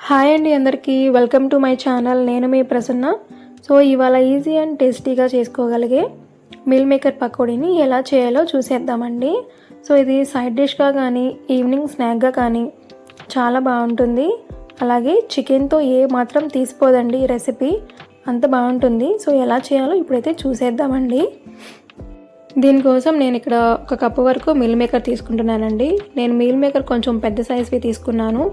Hi అండి అందరికీ welcome to my channel. నేను మీ ప్రసన్న. సో ఇవాళ ఈజీ అండ్ టేస్టీగా చేసుకోగలిగే మీల్ మేకర్ పకోడీని ఎలా చేయాలో చూసేద్దామండి. సో ఇది సైడ్ డిష్గా కానీ ఈవినింగ్ స్నాక్గా కానీ చాలా బాగుంటుంది. అలాగే చికెన్తో ఏ మాత్రం తీసిపోదండి ఈ రెసిపీ, అంత బాగుంటుంది. సో ఎలా చేయాలో ఇప్పుడైతే చూసేద్దామండి. దీనికోసం నేను ఇక్కడ ఒక కప్పు వరకు మీల్ మేకర్ తీసుకుంటున్నానండి. నేను మీల్ మేకర్ కొంచెం పెద్ద సైజువి తీసుకున్నాను.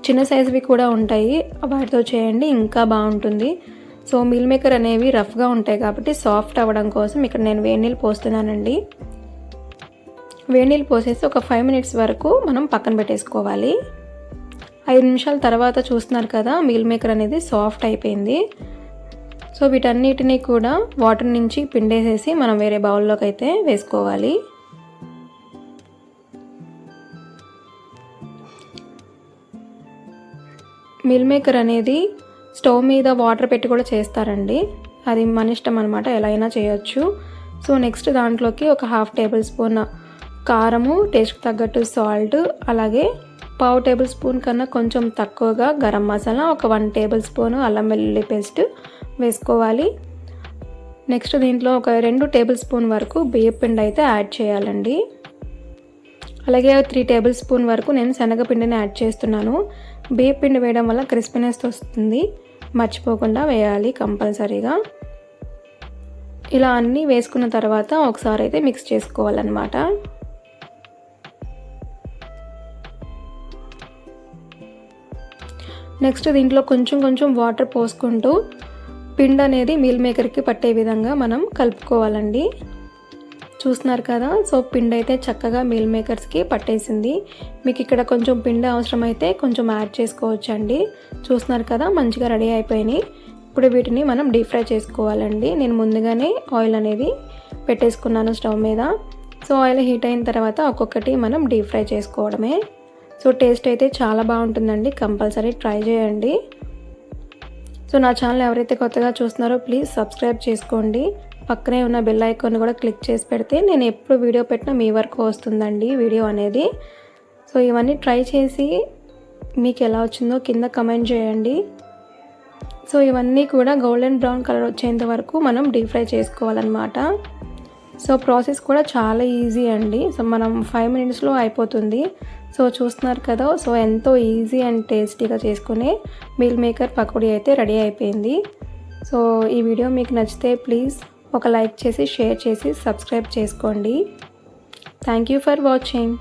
చిన్న సైజువి కూడా ఉంటాయి, వాటితో చేయండి ఇంకా బాగుంటుంది. సో మీల్ మేకర్ అనేవి రఫ్గా ఉంటాయి కాబట్టి సాఫ్ట్ అవ్వడం కోసం ఇక్కడ నేను వేడి నీళ్ళు పోస్తున్నానండి. వేడి నీళ్ళు పోసేసి ఒక 5 minutes వరకు మనం పక్కన పెట్టేసుకోవాలి. 5 నిమిషాల తర్వాత చూస్తున్నారు కదా, మీల్ మేకర్ అనేది సాఫ్ట్ అయిపోయింది. సో వీటన్నిటిని కూడా వాటర్ నుంచి పిండేసేసి మనం వేరే బౌల్లోకి అయితే వేసుకోవాలి. మీల్ మేకర్ అనేది స్టవ్ మీద వాటర్ పెట్టి కూడా చేస్తారండి, అది మన ఇష్టం అనమాట, ఎలా అయినా చేయొచ్చు. సో నెక్స్ట్ దాంట్లోకి ఒక 1/2 tablespoon కారము, టేస్ట్కి తగ్గట్టు సాల్ట్, అలాగే 1/2 tablespoon కన్నా కొంచెం తక్కువగా గరం మసాలా, ఒక 1 tablespoon అల్లం వెల్లుల్లి పేస్ట్ వేసుకోవాలి. నెక్స్ట్ దీంట్లో ఒక 2 tablespoon వరకు బియ్యపిండి అయితే యాడ్ చేయాలండి. అలాగే 3 tablespoon వరకు నేను శనగపిండిని యాడ్ చేస్తున్నాను. బియ్యపిండి వేయడం వల్ల క్రిస్పీనెస్ వస్తుంది, మర్చిపోకుండా వేయాలి కంపల్సరీగా. ఇలా అన్నీ వేసుకున్న తర్వాత ఒకసారి అయితే మిక్స్ చేసుకోవాలన్నమాట. నెక్స్ట్ దీంట్లో కొంచెం వాటర్ పోసుకుంటూ పిండి అనేది మీల్ మేకర్కి పట్టే విధంగా మనం కలుపుకోవాలండి. చూస్తున్నారు కదా, సో పిండి అయితే చక్కగా మీల్ మేకర్స్కి పట్టేసింది. మీకు ఇక్కడ కొంచెం పిండి అవసరమైతే కొంచెం యాడ్ చేసుకోవచ్చండి. చూస్తున్నారు కదా, మంచిగా రెడీ అయిపోయినాయి. ఇప్పుడు వీటిని మనం డీప్ ఫ్రై చేసుకోవాలండి. నేను ముందుగానే ఆయిల్ అనేది పెట్టేసుకున్నాను స్టవ్ మీద. సో ఆయిల్ హీట్ అయిన తర్వాత ఒక్కొక్కటి మనం డీప్ ఫ్రై చేసుకోవడమే. సో టేస్ట్ అయితే చాలా బాగుంటుందండి, కంపల్సరీ ట్రై చేయండి. సో నా ఛానల్ ఎవరైతే కొత్తగా చూస్తున్నారో ప్లీజ్ సబ్స్క్రైబ్ చేసుకోండి. పక్కనే ఉన్న బెల్ ఐకాన్ కూడా క్లిక్ చేసి పెడితే నేను ఎప్పుడు వీడియో పెట్టినా మీ వరకు వస్తుందండి వీడియో అనేది. సో ఇవన్నీ ట్రై చేసి మీకు ఎలా వచ్చిందో కింద కమెంట్ చేయండి. సో ఇవన్నీ కూడా గోల్డెన్ బ్రౌన్ కలర్ వచ్చేంత వరకు మనం డీప్ ఫ్రై చేసుకోవాలన్నమాట. సో ప్రాసెస్ కూడా చాలా ఈజీ అండి. సో మనం 5 minutesలో అయిపోతుంది. సో చూస్తున్నారు కదా, సో ఎంతో ఈజీ అండ్ టేస్టీగా చేసుకునే మీల్ మేకర్ పకోడీ అయితే రెడీ అయిపోయింది. సో ఈ వీడియో మీకు నచ్చితే ప్లీజ్ ఒక లైక్ చేసి షేర్ చేసి సబ్స్క్రైబ్ చేసుకోండి. Thank you for watching.